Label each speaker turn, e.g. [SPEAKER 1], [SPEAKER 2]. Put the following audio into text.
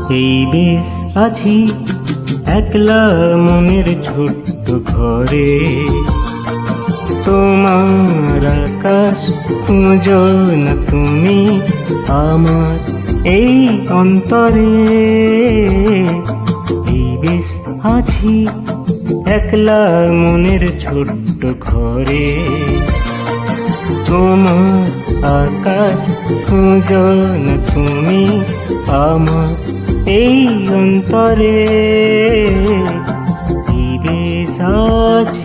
[SPEAKER 1] এই বেশ আছি একলা মনের ছোট্ট ঘরে, তোমার আকাশ খুঁজো না তুমি আমার এই অন্তরে। এই বেশ আছি একলা মনের ছোট্ট ঘরে, তোমার আকাশ খুঁজো না তুমি আমার এই অন্তরে। এই বেশ আছি।